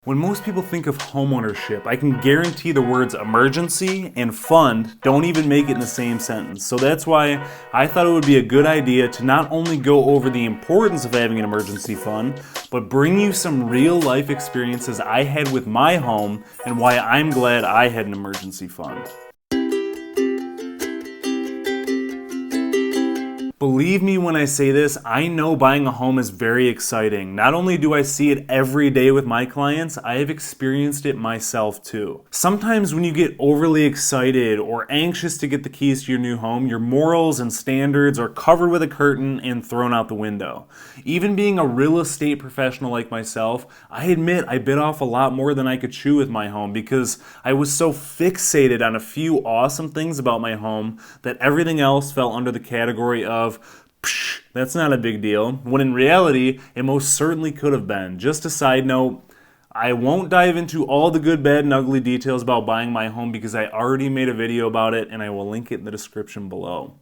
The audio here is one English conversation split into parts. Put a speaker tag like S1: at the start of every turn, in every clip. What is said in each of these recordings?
S1: When most people think of homeownership, I can guarantee the words emergency and fund don't even make it in the same sentence. So that's why I thought it would be a good idea to not only go over the importance of having an emergency fund, but bring you some real life experiences I had with my home and why I'm glad I had an emergency fund. Believe me when I say this, I know buying a home is very exciting. Not only do I see it every day with my clients, I have experienced it myself too. Sometimes when you get overly excited or anxious to get the keys to your new home, your morals and standards are covered with a curtain and thrown out the window. Even being a real estate professional like myself, I admit I bit off a lot more than I could chew with my home because I was so fixated on a few awesome things about my home that everything else fell under the category of psh, that's not a big deal, when in reality, it most certainly could have been. Just a side note, I won't dive into all the good, bad, and ugly details about buying my home because I already made a video about it and I will link it in the description below.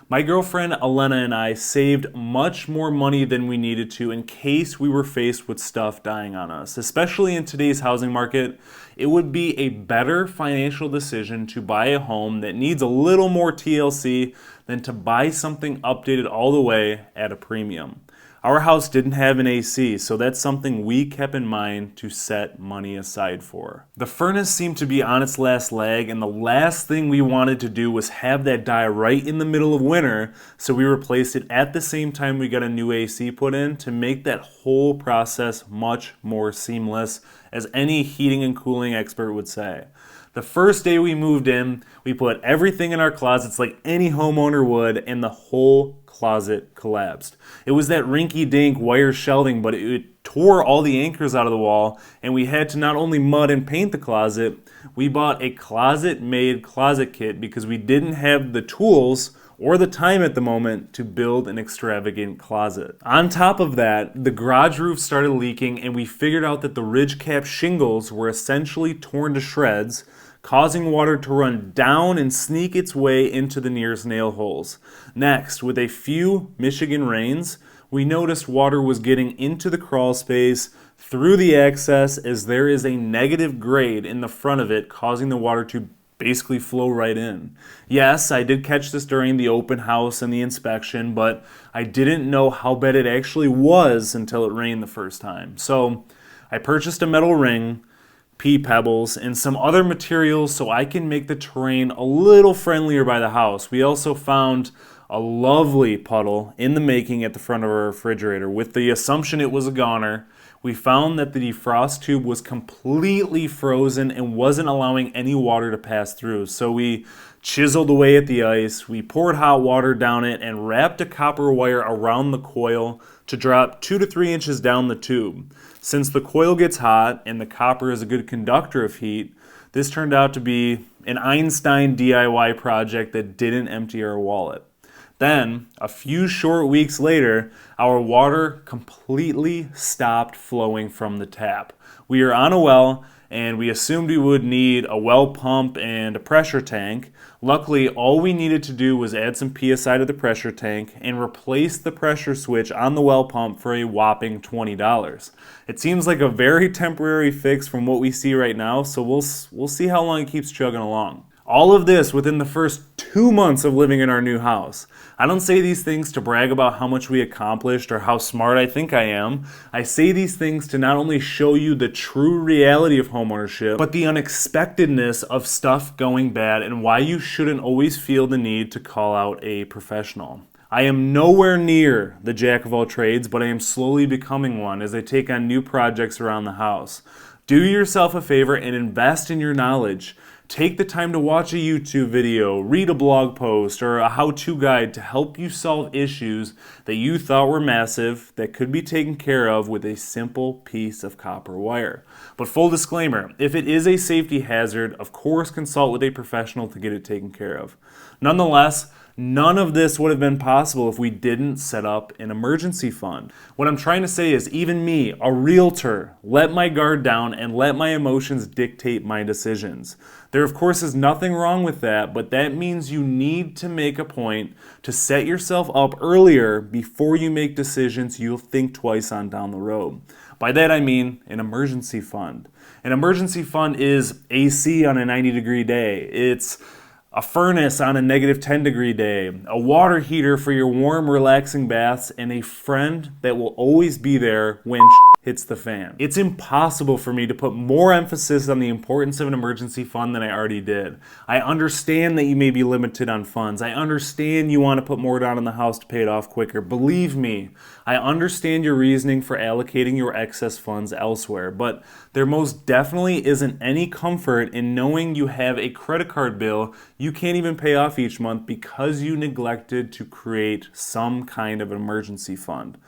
S1: My girlfriend Elena and I saved much more money than we needed to in case we were faced with stuff dying on us. Especially in today's housing market, it would be a better financial decision to buy a home that needs a little more TLC than to buy something updated all the way at a premium. Our house didn't have an AC, so that's something we kept in mind to set money aside for. The furnace seemed to be on its last leg, and the last thing we wanted to do was have that die right in the middle of winter, so we replaced it at the same time we got a new AC put in to make that whole process much more seamless, as any heating and cooling expert would say. The first day we moved in, we put everything in our closets like any homeowner would, and the whole closet collapsed. It was that rinky-dink wire shelving, but it tore all the anchors out of the wall, and we had to not only mud and paint the closet, we bought a closet-made closet kit because we didn't have the tools or the time at the moment to build an extravagant closet. On top of that, the garage roof started leaking, and we figured out that the ridge cap shingles were essentially torn to shreds, causing water to run down and sneak its way into the nearest nail holes. Next, with a few Michigan rains, we noticed water was getting into the crawl space through the access, as there is a negative grade in the front of it, causing the water to basically flow right in. Yes, I did catch this during the open house and the inspection, but I didn't know how bad it actually was until it rained the first time. So I purchased a metal ring, pea pebbles, and some other materials so I can make the terrain a little friendlier by the house. We also found a lovely puddle in the making at the front of our refrigerator. With the assumption it was a goner, we found that the defrost tube was completely frozen and wasn't allowing any water to pass through. So we chiseled away at the ice, we poured hot water down it, and wrapped a copper wire around the coil to drop 2 to 3 inches down the tube. Since the coil gets hot and the copper is a good conductor of heat, this turned out to be an Einstein DIY project that didn't empty our wallet. Then, a few short weeks later, our water completely stopped flowing from the tap. We are on a well, and we assumed we would need a well pump and a pressure tank. Luckily, all we needed to do was add some PSI to the pressure tank and replace the pressure switch on the well pump for a whopping $20. It seems like a very temporary fix from what we see right now, so we'll see how long it keeps chugging along. All of this within the first 2 months of living in our new house. I don't say these things to brag about how much we accomplished or how smart I think I am. I say these things to not only show you the true reality of homeownership, but the unexpectedness of stuff going bad and why you shouldn't always feel the need to call out a professional. I am nowhere near the jack of all trades, but I am slowly becoming one as I take on new projects around the house. Do yourself a favor and invest in your knowledge. Take the time to watch a YouTube video, read a blog post, or a how-to guide to help you solve issues that you thought were massive that could be taken care of with a simple piece of copper wire. But full disclaimer, if it is a safety hazard, of course consult with a professional to get it taken care of. Nonetheless, none of this would have been possible if we didn't set up an emergency fund. What I'm trying to say is even me, a realtor, let my guard down and let my emotions dictate my decisions. There of course is nothing wrong with that, but that means you need to make a point to set yourself up earlier before you make decisions you'll think twice on down the road. By that I mean an emergency fund. An emergency fund is AC on a 90-degree day. It's a furnace on a -10-degree day, a water heater for your warm, relaxing baths, and a friend that will always be there when hits the fan. It's impossible for me to put more emphasis on the importance of an emergency fund than I already did. I understand that you may be limited on funds. I understand you want to put more down on the house to pay it off quicker. Believe me, I understand your reasoning for allocating your excess funds elsewhere, but there most definitely isn't any comfort in knowing you have a credit card bill you can't even pay off each month because you neglected to create some kind of an emergency fund.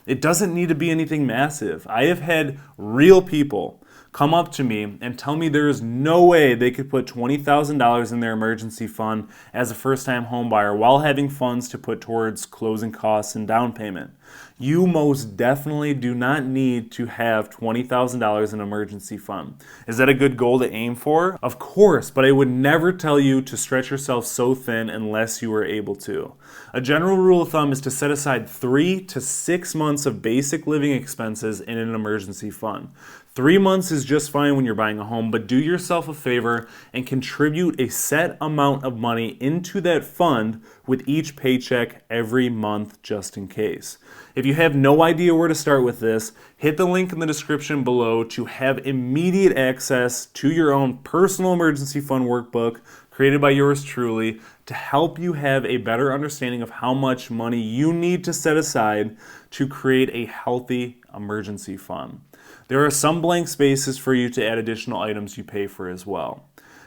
S1: It doesn't need to be anything massive. I have had real people come up to me and tell me there is no way they could put $20,000 in their emergency fund as a first-time home buyer while having funds to put towards closing costs and down payment. You most definitely do not need to have $20,000 in an emergency fund. Is that a good goal to aim for? Of course, but I would never tell you to stretch yourself so thin unless you were able to. A general rule of thumb is to set aside 3 to 6 months of basic living expenses in an emergency fund. 3 months is just fine when you're buying a home, but do yourself a favor and contribute a set amount of money into that fund with each paycheck every month just in case. If you have no idea where to start with this, hit the link in the description below to have immediate access to your own personal emergency fund workbook created by yours truly to help you have a better understanding of how much money you need to set aside to create a healthy emergency fund. There are some blank spaces for you to add additional items you pay for as well.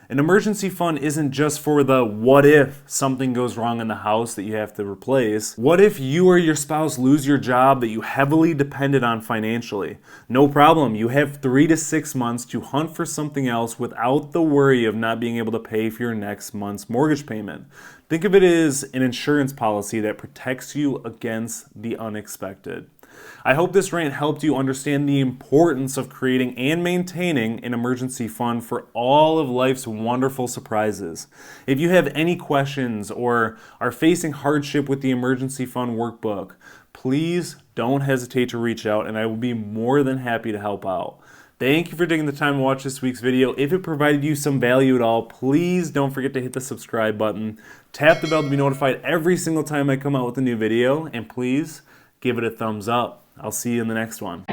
S1: An emergency fund isn't just for the what if something goes wrong in the house that you have to replace. What if you or your spouse lose your job that you heavily depended on financially? No problem. You have 3 to 6 months to hunt for something else without the worry of not being able to pay for your next month's mortgage payment. Think of it as an insurance policy that protects you against the unexpected. I hope this rant helped you understand the importance of creating and maintaining an emergency fund for all of life's wonderful surprises. If you have any questions or are facing hardship with the emergency fund workbook, please don't hesitate to reach out and I will be more than happy to help out. Thank you for taking the time to watch this week's video. If it provided you some value at all, please don't forget to hit the subscribe button. Tap the bell to be notified every single time I come out with a new video, and please give it a thumbs up. I'll see you in the next one.